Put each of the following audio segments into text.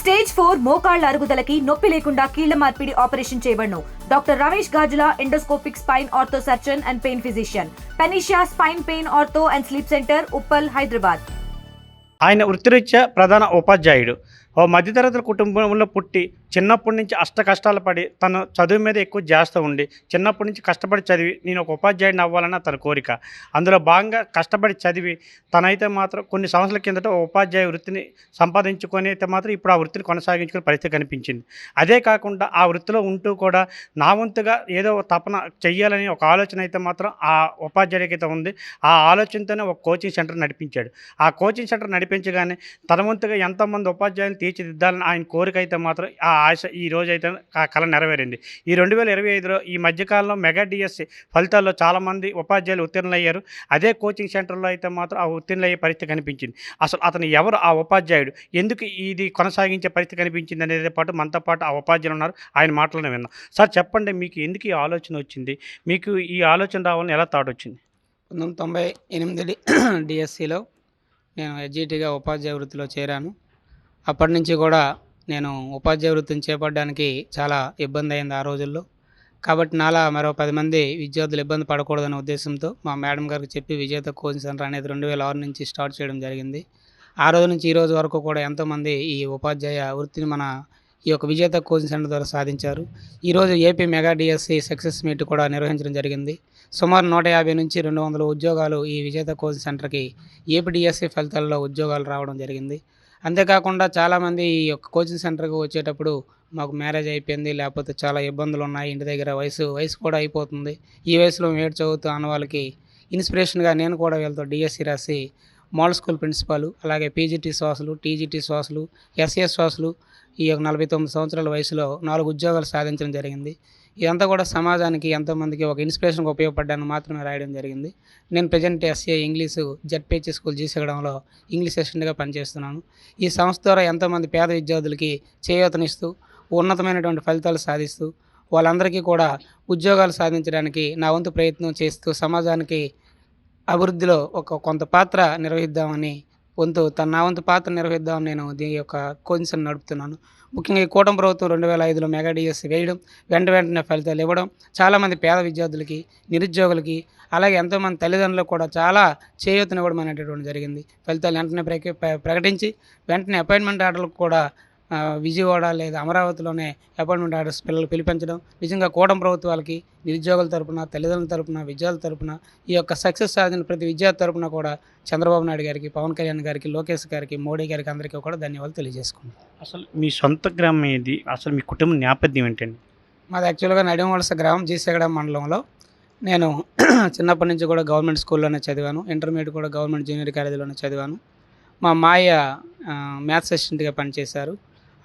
Stage 4 మోకాళ్ల అరుగుదలకి నొప్పి లేకుండా కీళ్ల మార్పిడి ఆపరేషన్ చేయబడును. Doctor Ramesh Gajula, endoscopic spine ortho surgeon and pain physician, panacea spine pain ortho and sleep centre, Uppal, Hyderabad. ఆయన వృత్తిరీత్యా ప్రధాన ఉపాధ్యాయుడు. ఓ మధ్యతరగతి కుటుంబంలో పుట్టి చిన్నప్పటి నుంచి కష్టాలు పడి తను చదువు మీద ఎక్కువ ధ్యాస ఉండి చిన్నప్పటి నుంచి కష్టపడి చదివి నేను ఒక ఉపాధ్యాయుడిని అవ్వాలన్న తన కోరిక. అందులో భాగంగా కష్టపడి చదివి తనైతే మాత్రం కొన్ని సంవత్సరాల కిందట ఉపాధ్యాయ వృత్తిని సంపాదించుకొని అయితే మాత్రం ఇప్పుడు ఆ వృత్తిని కొనసాగించుకునే పరిస్థితి కనిపించింది. అదే కాకుండా ఆ వృత్తిలో ఉంటూ కూడా నా వంతుగా ఏదో తపన చెయ్యాలని ఒక ఆలోచన అయితే మాత్రం ఆ ఉపాధ్యాయుడికి అయితే ఉంది. ఆ ఆలోచనతోనే ఒక కోచింగ్ సెంటర్ నడిపించాడు. ఆ కోచింగ్ సెంటర్ నడిపించగానే తన వంతుగా ఎంతోమంది ఉపాధ్యాయులను తీర్చిదిద్దాలని ఆయన కోరిక అయితే మాత్రం ఆ ఆశ ఈ రోజైతే ఆ కళ నెరవేరింది. ఈ 2025లో ఈ మధ్యకాలంలో మెగా డిఎస్సి ఫలితాల్లో చాలామంది ఉపాధ్యాయులు ఉత్తీర్ణులయ్యారు. అదే కోచింగ్ సెంటర్లో అయితే మాత్రం ఆ ఉత్తీర్ణులయ్యే పరిస్థితి కనిపించింది. అసలు అతను ఎవరు, ఆ ఉపాధ్యాయుడు ఎందుకు ఇది కొనసాగించే పరిస్థితి కనిపించింది అనేది పాటు మనతో పాటు ఆ ఉపాధ్యాయులు ఉన్నారు. ఆయన మాటలోనే విన్నాం. సార్ చెప్పండి, మీకు ఎందుకు ఈ ఆలోచన వచ్చింది? మీకు ఈ ఆలోచన రావాలని ఎలా థాట్ వచ్చింది? 1998 డిఎస్సిలో నేను ఎస్జిటిగా ఉపాధ్యాయ వృత్తిలో చేరాను. అప్పటి నుంచి కూడా నేను ఉపాధ్యాయ వృత్తిని చేపట్టడానికి చాలా ఇబ్బంది అయింది ఆ రోజుల్లో. కాబట్టి నాలా మరో 10 మంది విద్యార్థులు ఇబ్బంది పడకూడదనే ఉద్దేశంతో మా మేడం గారికి చెప్పి విజేత కోచింగ్ సెంటర్ అనేది 2006 నుంచి స్టార్ట్ చేయడం జరిగింది. ఆ రోజు నుంచి ఈ రోజు వరకు కూడా ఎంతోమంది ఈ ఉపాధ్యాయ వృత్తిని మన ఈ యొక్క విజేత కోచింగ్ సెంటర్ ద్వారా సాధించారు. ఈరోజు AP mega DSC success meet కూడా నిర్వహించడం జరిగింది. సుమారు 150 నుంచి 200 ఉద్యోగాలు ఈ విజేత కోచింగ్ సెంటర్కి ఏపీ డిఎస్సి ఫలితాల్లో ఉద్యోగాలు రావడం జరిగింది. అంతేకాకుండా చాలామంది ఈ యొక్క కోచింగ్ సెంటర్కి వచ్చేటప్పుడు మాకు మ్యారేజ్ అయిపోయింది, లేకపోతే చాలా ఇబ్బందులు ఉన్నాయి, ఇంటి దగ్గర వయసు కూడా అయిపోతుంది, ఈ వయసులో మేము చదువుతూ అన్న వాళ్ళకి ఇన్స్పిరేషన్గా నేను కూడా వీళ్ళతో డిఎస్సి రాసి మోడల్ స్కూల్ ప్రిన్సిపాల్, అలాగే పీజీటీ శ్వాసులు, టీజీటీ శ్వాసులు, ఎస్ఎస్ శ్వాసులు ఈ యొక్క 49 సంవత్సరాల వయసులో 4 ఉద్యోగాలు సాధించడం జరిగింది. ఇదంతా కూడా సమాజానికి ఎంతోమందికి ఒక ఇన్స్పిరేషన్గా ఉపయోగపడ్డాను మాత్రమే రాయడం జరిగింది. నేను present SA English ZPH school జీసగడంలో ఇంగ్లీష్ అసిస్టెంట్గా పనిచేస్తున్నాను. ఈ సంస్థ ద్వారా ఎంతోమంది పేద విద్యార్థులకి చేయూతనిస్తూ ఉన్నతమైనటువంటి ఫలితాలు సాధిస్తూ వాళ్ళందరికీ కూడా ఉద్యోగాలు సాధించడానికి నా వంతు ప్రయత్నం చేస్తూ సమాజానికి అభివృద్ధిలో కొంత పాత్ర నిర్వహిద్దామని నా వంతు పాత్ర నిర్వహిద్దామని నేను దీని యొక్క కోచింగ్ సెంటర్ నడుపుతున్నాను. ముఖ్యంగా ఈ కూటమి ప్రభుత్వం 2005లో మెగా డిఎస్సి వేయడం, వెంటనే ఫలితాలు ఇవ్వడం చాలామంది పేద విద్యార్థులకి, నిరుద్యోగులకి, అలాగే ఎంతోమంది తల్లిదండ్రులకు కూడా చాలా చేయూతనివ్వడం అనేటటువంటి జరిగింది. ఫలితాలు వెంటనే ప్రకటించి వెంటనే అపాయింట్మెంట్ ఆర్డర్లకు కూడా విజయవాడ లేదా అమరావతిలోనే అపాయింట్మెంట్ ఆర్డర్స్ పిల్లలు పిలిపించడం నిజంగా కూటమి ప్రభుత్వాలకి, నిరుద్యోగుల తరపున, తల్లిదండ్రుల తరపున, విద్యార్థుల తరపున ఈ యొక్క సక్సెస్ సాధించిన ప్రతి విద్యార్థి తరపున కూడా చంద్రబాబు నాయుడు గారికి, పవన్ కళ్యాణ్ గారికి, లోకేష్ గారికి, మోడీ గారికి అందరికీ కూడా ధన్యవాదాలు తెలియజేసుకున్నాను. అసలు మీ సొంత గ్రామం ఏది? అసలు మీ కుటుంబ నేపథ్యం ఏంటండి? మాది యాక్చువల్గా నడిమవలస గ్రామం జీసగడం మండలంలో. నేను చిన్నప్పటి నుంచి కూడా గవర్నమెంట్ స్కూల్లోనే చదివాను. ఇంటర్మీడియట్ కూడా గవర్నమెంట్ జూనియర్ కాలేజీలోనే చదివాను. మా మాయ మ్యాథ్స్ అసిస్టెంట్గా పనిచేశారు.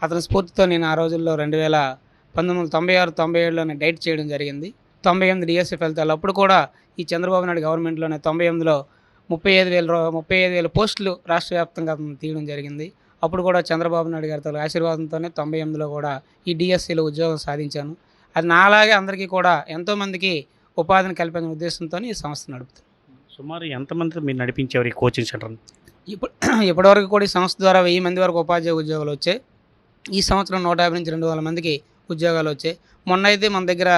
అతని స్ఫూర్తితో నేను ఆ రోజుల్లో 1996-97లోనే డైట్ చేయడం జరిగింది. 98 డిఎస్సి ఫలితాలు అప్పుడు కూడా ఈ చంద్రబాబు నాయుడు గవర్నమెంట్లోనే 98లో 35,000 పోస్టులు రాష్ట్ర వ్యాప్తంగా తీయడం జరిగింది. అప్పుడు కూడా చంద్రబాబు నాయుడు గారితో ఆశీర్వాదంతోనే 98లో కూడా ఈ డిఎస్సిలో ఉద్యోగం సాధించాను. అది నాలాగే అందరికీ కూడా ఎంతోమందికి ఉపాధిని కల్పించిన ఉద్దేశంతో ఈ సంస్థ నడుపుతాను. సుమారు ఎంతమంది మీరు నడిపించేవారు ఈ కోచింగ్ సెంటర్ని? ఇప్పటివరకు కూడా ఈ సంస్థ ద్వారా 1000 మంది వరకు ఉపాధ్యాయ ఉద్యోగాలు వచ్చాయి. ఈ సంవత్సరం 150 నుంచి 200 మందికి ఉద్యోగాలు వచ్చాయి. మొన్న అయితే మన దగ్గర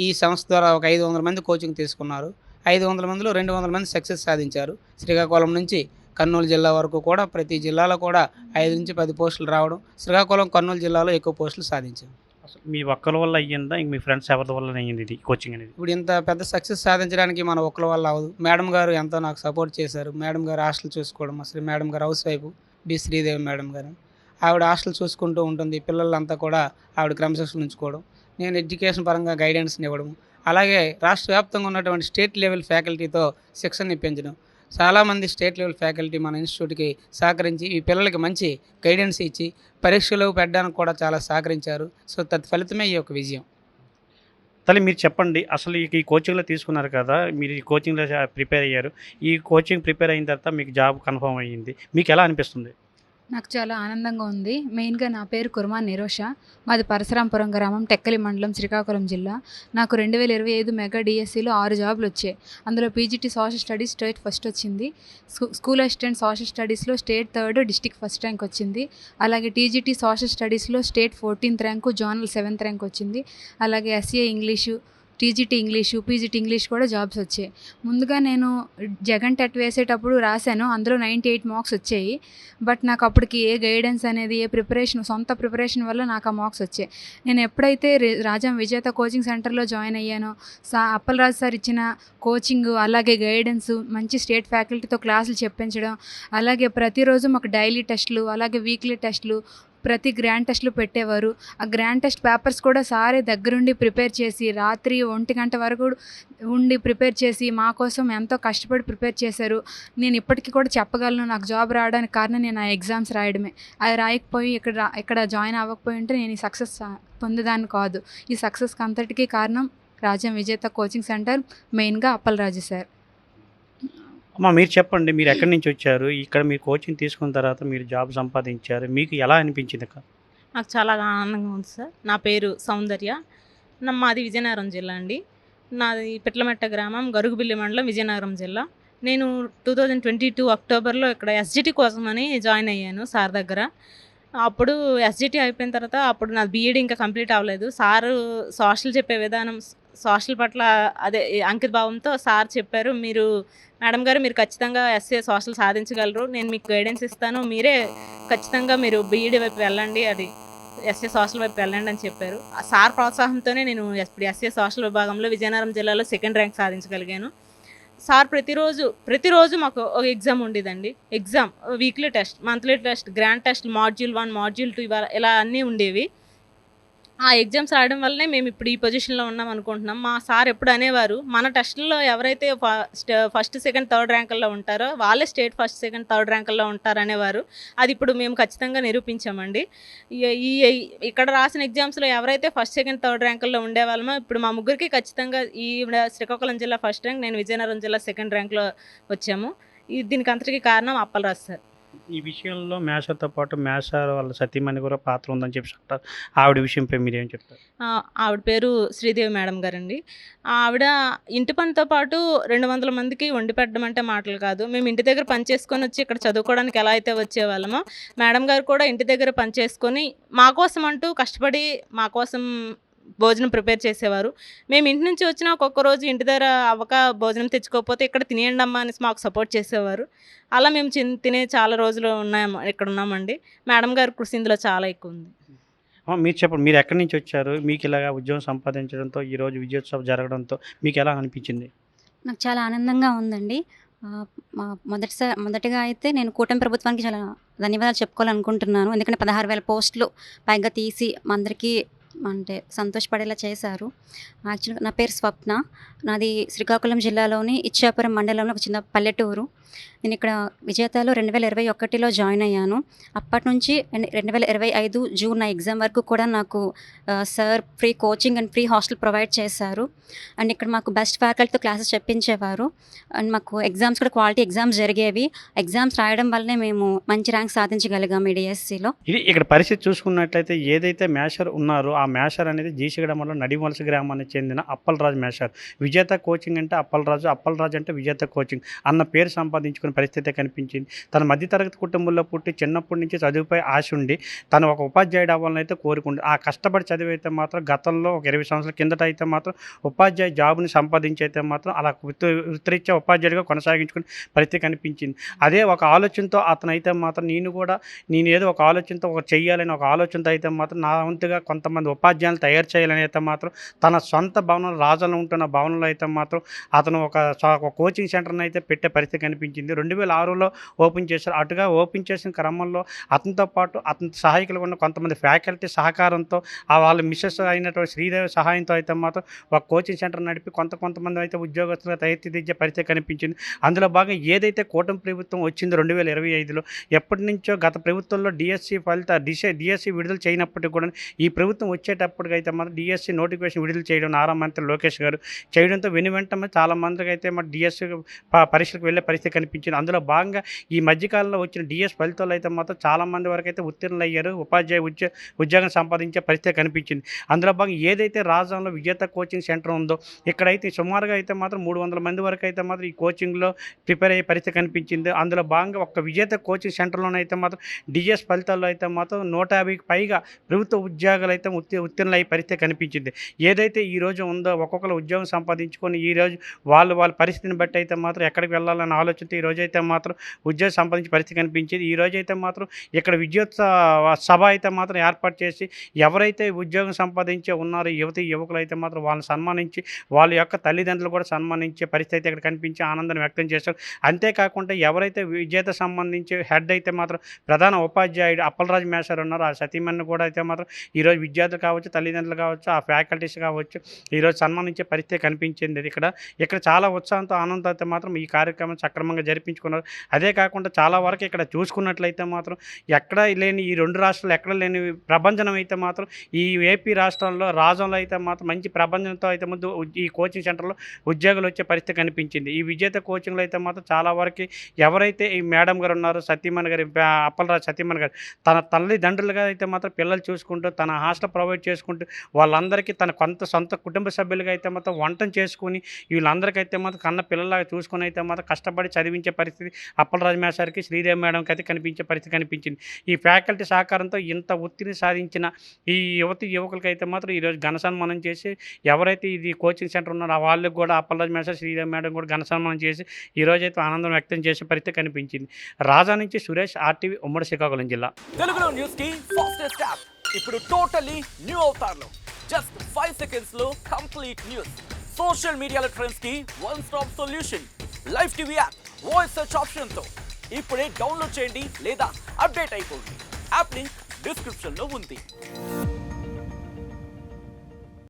ఈ సంస్థ ద్వారా ఒక 500 మంది కోచింగ్ తీసుకున్నారు. 500 మందిలో 200 మంది సక్సెస్ సాధించారు. శ్రీకాకుళం నుంచి కర్నూలు జిల్లా వరకు కూడా ప్రతి జిల్లాలో కూడా 5 నుంచి 10 పోస్టులు రావడం, శ్రీకాకుళం, కర్నూలు జిల్లాలో ఎక్కువ పోస్టులు సాధించాం. అసలు మీ ఒక్కరి వల్ల అయ్యిందా, ఇంక మీ ఫ్రెండ్స్ ఎవరి వల్ల అయ్యింది ఇది కోచింగ్ అనేది? ఇప్పుడు ఇంత పెద్ద సక్సెస్ సాధించడానికి మన ఒక్కరి వల్ల అవ్వదు. మేడం గారు ఎంతో నాకు సపోర్ట్ చేశారు. మేడం గారు హాస్టల్ చూసుకోవడం, అసలు మేడం గారు housewife B Sridevi madam గారు, ఆవిడ హాస్టల్ చూసుకుంటూ ఉంటుంది. పిల్లలంతా కూడా ఆవిడ క్రమశిక్షణ ఉంచుకోవడం, నేను ఎడ్యుకేషన్ పరంగా గైడెన్స్ని ఇవ్వడం, అలాగే రాష్ట్ర వ్యాప్తంగా ఉన్నటువంటి స్టేట్ లెవెల్ ఫ్యాకల్టీతో శిక్షణ ఇప్పించడం. చాలామంది స్టేట్ లెవెల్ ఫ్యాకల్టీ మన ఇన్స్టిట్యూట్కి సహకరించి ఈ పిల్లలకి మంచి గైడెన్స్ ఇచ్చి పరీక్షలు పెట్టడానికి కూడా చాలా సహకరించారు. సో తత్ఫలితమే ఈ యొక్క విజయం. తల్లి మీరు చెప్పండి, అసలు ఈ కోచింగ్లో తీసుకున్నారు కదా, మీరు ఈ కోచింగ్లో ప్రిపేర్ అయ్యారు. ఈ కోచింగ్ ప్రిపేర్ అయిన తర్వాత మీకు జాబ్ కన్ఫర్మ్ అయ్యింది, మీకు ఎలా అనిపిస్తుంది? నాకు చాలా ఆనందంగా ఉంది. మెయిన్‌గా నా పేరు కుర్మా నిరోష. మాది పరశురాంపురం గ్రామం, టెక్కలి మండలం, శ్రీకాకుళం జిల్లా. నాకు 2025 మెగా డీఎస్సీలో 6 జాబులొచ్చాయి. అందులో PGT social studies state first వచ్చింది. స్కూల్ అసిస్టెంట్ సోషల్ స్టడీస్‌లో state third, district first rank వచ్చింది. అలాగే టీజీటీ సోషల్ స్టడీస్‌లో స్టేట్ 14థ్ ర్యాంకు, జోనల్ 7థ్ ర్యాంక్ వచ్చింది. అలాగే SA English, TGT English, PGT English కూడా జాబ్స్ వచ్చాయి. ముందుగా నేను జగన్ టెట్ వేసేటప్పుడు రాశాను. అందులో 98 మార్క్స్ వచ్చాయి. బట్ నాకు అప్పటికి ఏ గైడెన్స్ అనేది, ఏ ప్రిపరేషన్, సొంత ప్రిపరేషన్ వల్ల నాకు ఆ మార్క్స్ వచ్చాయి. నేను ఎప్పుడైతే రాజాం విజేత కోచింగ్ సెంటర్లో జాయిన్ అయ్యానో, అప్పలరాజు సార్ ఇచ్చిన కోచింగ్, అలాగే గైడెన్స్, మంచి స్టేట్ ఫ్యాకల్టీతో క్లాసులు చెప్పించడం, అలాగే ప్రతిరోజు మాకు డైలీ టెస్టులు, అలాగే వీక్లీ టెస్టులు, ప్రతి గ్రాండ్ టెస్టులు పెట్టేవారు. ఆ గ్రాండ్ టెస్ట్ పేపర్స్ కూడా సారే దగ్గరుండి ప్రిపేర్ చేసి, రాత్రి 1 గంట వరకు ఉండి ప్రిపేర్ చేసి, మా కోసం ఎంతో కష్టపడి ప్రిపేర్ చేశారు. నేను ఇప్పటికీ కూడా చెప్పగలను, నాకు జాబ్ రావడానికి కారణం నేను ఆ ఎగ్జామ్స్ రాయడమే. అది రాయకపోయి ఇక్కడ జాయిన్ అవ్వకపోయి ఉంటే నేను ఈ సక్సెస్ పొందేదాన్ని కాదు. ఈ సక్సెస్కి అంతటికీ కారణం రాజాం విజేత కోచింగ్ సెంటర్, మెయిన్గా అప్పలరాజు సార్. అమ్మ మీరు చెప్పండి, మీరు ఎక్కడి నుంచి వచ్చారు? ఇక్కడ మీరు కోచింగ్ తీసుకున్న తర్వాత మీరు జాబ్ సంపాదించారు. మీకు ఎలా అనిపించింది అక్క? నాకు చాలా ఆనందంగా ఉంది సార్. నా పేరు సౌందర్య. మాది విజయనగరం జిల్లా అండి. నాది పిట్లమెట్ట గ్రామం, గరుగుబిల్లి మండలం, విజయనగరం జిల్లా. నేను 2022 అక్టోబర్లో ఇక్కడ ఎస్జిటి కోసమని జాయిన్ అయ్యాను సార్ దగ్గర. అప్పుడు ఎస్జిటి అయిపోయిన తర్వాత అప్పుడు నాది బీఈడీ ఇంకా కంప్లీట్ అవ్వలేదు. సారు సోషల్ చెప్పే విధానం, సోషల్ పట్ల అదే అంకిత భావంతో సార్ చెప్పారు, మేడం గారు మీరు ఖచ్చితంగా ఎస్ఏ సోషల్ సాధించగలరు, నేను మీకు గైడెన్స్ ఇస్తాను, మీరే ఖచ్చితంగా మీరు బీఈడీ వైపు వెళ్ళండి, అది ఎస్ఏ సోషల్ వైపు వెళ్ళండి అని చెప్పారు. ఆ సార్ ప్రోత్సాహంతోనే నేను ఇప్పుడు ఎస్ఏ సోషల్ విభాగంలో విజయనగరం జిల్లాలో 2nd ర్యాంక్ సాధించగలిగాను. సార్ ప్రతిరోజు మాకు ఒక ఎగ్జామ్ ఉండేదండి. Exam, weekly test, monthly test, grand test, module 1, module 2 ఇలా అన్నీ ఉండేవి. ఆ ఎగ్జామ్స్ రాయడం వల్లనే మేము ఇప్పుడు ఈ పొజిషన్లో ఉన్నాం అనుకుంటున్నాం. మా సార్ ఎప్పుడు అనేవారు, మన టెస్టుల్లో ఎవరైతే ఫస్ట్, సెకండ్, థర్డ్ ర్యాంకుల్లో ఉంటారో వాళ్ళే స్టేట్ ఫస్ట్, సెకండ్, థర్డ్ ర్యాంకుల్లో ఉంటారు అనేవారు. అది ఇప్పుడు మేము ఖచ్చితంగా నిరూపించామండి. ఈ ఇక్కడ రాసిన ఎగ్జామ్స్లో ఎవరైతే ఫస్ట్, సెకండ్, థర్డ్ ర్యాంకుల్లో ఉండేవాళ్ళమో ఇప్పుడు మా ముగ్గురికి ఖచ్చితంగా ఈ శ్రీకాకుళం జిల్లా ఫస్ట్ ర్యాంక్, నేను విజయనగరం జిల్లా 2nd ర్యాంక్లో వచ్చాము. దీనికి అంతటికీ కారణం అప్పలరాజు సార్. ఈ విషయంలో మేషర్తో పాటు మేషర్ వాళ్ళ సతీమణి కూడా పాత్ర ఉందని చెప్పి చెప్తారు. ఆవిడ విషయంపై మీరు ఏం చెప్తారు? ఆవిడ పేరు శ్రీదేవి మేడం గారండి. ఆవిడ ఇంటి పనితో పాటు 200 మందికి వండి పెట్టడం అంటే మాటలు కాదు. మేము ఇంటి దగ్గర పని చేసుకొని వచ్చి ఇక్కడ చదువుకోవడానికి ఎలా అయితే వచ్చేవాళ్ళమో, మేడం గారు కూడా ఇంటి దగ్గర పని చేసుకొని మా కోసం అంటూ కష్టపడి మా కోసం భోజనం ప్రిపేర్ చేసేవారు. మేము ఇంటి నుంచి వచ్చినా ఒక్కొక్క రోజు ఇంటి దగ్గర అవ్వక భోజనం తెచ్చుకోకపోతే ఇక్కడ తినేయండి అమ్మా అనేసి మాకు సపోర్ట్ చేసేవారు. అలా మేము తినే చాలా రోజులు ఇక్కడ ఉన్నామండి. మేడం గారి కృషి ఇందులో చాలా ఎక్కువ ఉంది. మీరు చెప్పండి, మీరు ఎక్కడి నుంచి వచ్చారు? మీకు ఇలాగా ఉద్యోగం సంపాదించడంతో, ఈరోజు విజయోత్సవం జరగడంతో మీకు ఎలా అనిపించింది? నాకు చాలా ఆనందంగా ఉందండి. మొదటిగా అయితే నేను కూటమి ప్రభుత్వానికి చాలా ధన్యవాదాలు చెప్పుకోవాలనుకుంటున్నాను. ఎందుకంటే 16,000 పోస్టులు పైగా తీసి అందరికీ అంటే సంతోషపడేలా చేశారు. యాక్చువల్గా నా పేరు స్వప్న. నాది శ్రీకాకుళం జిల్లాలోని ఇచ్చాపురం మండలంలో ఒక చిన్న పల్లెటూరు. నేను ఇక్కడ విజేతలో 2021లో జాయిన్ అయ్యాను. అప్పటి నుంచి 2025 జూన్ నా ఎగ్జామ్ వరకు కూడా నాకు sir free coaching and free hostel provide చేశారు. అండ్ ఇక్కడ మాకు బెస్ట్ ఫ్యాకల్టీతో క్లాసెస్ చెప్పించేవారు. అండ్ మాకు ఎగ్జామ్స్ కూడా క్వాలిటీ ఎగ్జామ్స్ జరిగేవి. ఎగ్జామ్స్ రాయడం వల్లనే మేము మంచి ర్యాంక్ సాధించగలిగాము ఈ డిఎస్సిలో. ఇది ఇక్కడ పరిస్థితి చూసుకున్నట్లయితే ఏదైతే మేషర్ ఉన్నారో ఆ మేషర్ అనేది జీసిగడమలో నడివలస గ్రామానికి చెందిన అప్పలరాజు మేషర్. విజేత కోచింగ్ అంటే అప్పలరాజు అంటే విజేత కోచింగ్ అన్న పేరు సంపాదించుకునే పరిస్థితి కనిపించింది. తన మధ్యతరగతి కుటుంబంలో పుట్టి చిన్నప్పటి నుంచి చదువుపై ఆశ ఉండి తను ఒక ఉపాధ్యాయుడు అవ్వాలని అయితే కోరుకుంది. ఆ కష్టపడి చదివైతే మాత్రం గతంలో ఒక 20 సంవత్సరాల కిందట అయితే మాత్రం ఉపాధ్యాయ జాబ్ని సంపాదించి అయితే మాత్రం అలా వృత్తిరీత్యా ఉపాధ్యాయుడిగా కొనసాగించుకునే పరిస్థితి కనిపించింది. అదే ఒక ఆలోచనతో అతను అయితే మాత్రం నేను ఏదో ఒక ఆలోచనతో ఒక చెయ్యాలని ఒక ఆలోచనతో అయితే మాత్రం నా వంతుగా కొంతమంది ఉపాధ్యాయులు తయారు చేయాలని అయితే మాత్రం తన సొంత భవనంలో రాజాలో ఉంటున్న భవనంలో అయితే మాత్రం అతను ఒక కోచింగ్ సెంటర్ని అయితే పెట్టే పరిస్థితి కనిపించింది. 2006లో ఓపెన్ చేశారు. అటుగా ఓపెన్ చేసిన క్రమంలో అతనితో పాటు అతని సహాయకులు ఉన్న కొంతమంది ఫ్యాకల్టీ సహకారంతో వాళ్ళ మిస్సెస్ అయినటువంటి శ్రీదేవి సహాయంతో అయితే మాత్రం ఒక కోచింగ్ సెంటర్ నడిపి కొంతమంది అయితే ఉద్యోగస్తులుగా తీర్చిదిద్దే పరిస్థితి కనిపించింది. అందులో భాగంగా ఏదైతే కూటమి ప్రభుత్వం వచ్చిందో 2025లో ఎప్పటి నుంచో గత ప్రభుత్వంలో డిఎస్సి విడుదల చేయనప్పటికీ కూడా ఈ ప్రభుత్వం వచ్చేటప్పటికైతే మాత్రం డిఎస్సి నోటిఫికేషన్ విడుదల చేయడం నారా మంత్రి లోకేష్ గారు చేయడంతో వెంటనే చాలా మందికి అయితే మరి డిఎస్సి పరీక్షలకు వెళ్ళే పరిస్థితి కనిపించింది. అందులో భాగంగా ఈ మధ్యకాలంలో వచ్చిన డిఎస్ ఫలితాలు అయితే మాత్రం చాలామంది వరకు అయితే ఉత్తీర్ణులు అయ్యారు, ఉపాధ్యాయ ఉద్యోగం సంపాదించే పరిస్థితి కనిపించింది. అందులో భాగంగా ఏదైతే రాజధానిలో విజేత కోచింగ్ సెంటర్ ఉందో ఇక్కడైతే సుమారుగా అయితే మాత్రం 300 మంది వరకు అయితే మాత్రం ఈ కోచింగ్లో ప్రిపేర్ అయ్యే పరిస్థితి కనిపించింది. అందులో భాగంగా ఒక్క విజేత కోచింగ్ సెంటర్లోనైతే మాత్రం డిఎస్ ఫలితాల్లో అయితే మాత్రం 150కి పైగా ప్రభుత్వ ఉద్యోగాలు అయితే ఉత్తీర్ణులు అయ్యే పరిస్థితి కనిపించింది. ఏదైతే ఈరోజు ఉందో ఒక్కొక్కరు ఉద్యోగం సంపాదించుకొని ఈరోజు వాళ్ళ పరిస్థితిని బట్టి అయితే మాత్రం ఎక్కడికి వెళ్ళాలన్న ఆలోచనతో ఈరోజు అయితే మాత్రం ఉద్యోగం సంపాదించే పరిస్థితి కనిపించింది. ఈరోజు అయితే మాత్రం ఇక్కడ విద్యోత్సవ సభ అయితే మాత్రం ఏర్పాటు చేసి ఎవరైతే ఉద్యోగం సంపాదించే ఉన్నారో యువకులు అయితే మాత్రం వాళ్ళని సన్మానించి వాళ్ళ యొక్క తల్లిదండ్రులు కూడా సన్మానించే పరిస్థితి ఇక్కడ కనిపించి ఆనందాన్ని వ్యక్తం చేశారు. అంతేకాకుండా ఎవరైతే విజేత సంబంధించి హెడ్ అయితే మాత్రం ప్రధాన ఉపాధ్యాయుడు అప్పలరాజు మేషారు ఉన్నారో ఆ సతీమణిని కూడా అయితే మాత్రం ఈరోజు విద్యార్థులు కావచ్చు, తల్లిదండ్రులు కావచ్చు, ఆ ఫ్యాకల్టీస్ కావచ్చు ఈరోజు సన్మానించే పరిస్థితి కనిపించింది. ఇక్కడ చాలా ఉత్సాహంతో ఆనందంతో అయితే మాత్రం ఈ కార్యక్రమం సక్రమంగా జరిపించుకున్నారు. అదే కాకుండా చాలా వరకు ఇక్కడ చూసుకున్నట్లయితే మాత్రం ఎక్కడ లేని ఈ 2 రాష్ట్రాలు ఎక్కడ లేని ప్రభంజనం అయితే మాత్రం ఈ ఏపీ రాష్ట్రంలో రాజంలో అయితే మాత్రం మంచి ప్రభంజనంతో అయితే ముందు ఈ కోచింగ్ సెంటర్లో ఉద్యోగాలు వచ్చే పరిస్థితి కనిపించింది. ఈ విజేత కోచింగ్లో అయితే మాత్రం చాలా వరకు ఎవరైతే ఈ మేడం గారు ఉన్నారో సతీమణి గారు, అప్పలరాజు సతీమణి గారు తన తల్లిదండ్రులుగా అయితే మాత్రం పిల్లలు చూసుకుంటూ తన హాస్టల్ ప్రొవైడ్ చేసుకుంటూ వాళ్ళందరికీ తన సొంత కుటుంబ సభ్యులుగా అయితే మాత్రం వంటను చేసుకుని వీళ్ళందరికైతే మాత్రం కన్న పిల్లలాగా చూసుకుని అయితే మాత్రం కష్టపడి చదివించే పరిస్థితి అప్పలరాజు మేషారికి శ్రీదేవి మేడంకి అయితే కనిపించే పరిస్థితి కనిపించింది. ఈ ఫ్యాకల్టీ సహకారంతో ఇంత ఒత్తిడి సాధించిన ఈ యువకులకి అయితే మాత్రం ఈరోజు ఘన సన్మానం చేసి ఎవరైతే ఇది కోచింగ్ సెంటర్ ఉన్నారో వాళ్ళకి కూడా అప్పలరాజు మేషారు శ్రీదేవి మేడం కూడా ఘన సన్మానం చేసి ఈరోజు అయితే ఆనందం వ్యక్తం చేసే పరిస్థితి కనిపించింది. రాజా నుంచి సురేష్, ఆర్టీవీ, ఉమ్మడి శ్రీకాకుళం జిల్లా. తెలుగులో న్యూస్ కి ఫాస్టెస్ట్ యాప్ ఇప్పుడు టోటలీ న్యూ అవతార్లో జస్ట్ 5 seconds లో కంప్లీట్ న్యూస్, సోషల్ మీడియాలో ట్రెండ్స్ కి one stop solution, live TV app, voice search option తో ఇప్పుడే డౌన్లోడ్ చేయండి లేదా అప్డేట్ అయిపోండి. యాప్ లింక్ డిస్క్రిప్షన్ లో ఉంది.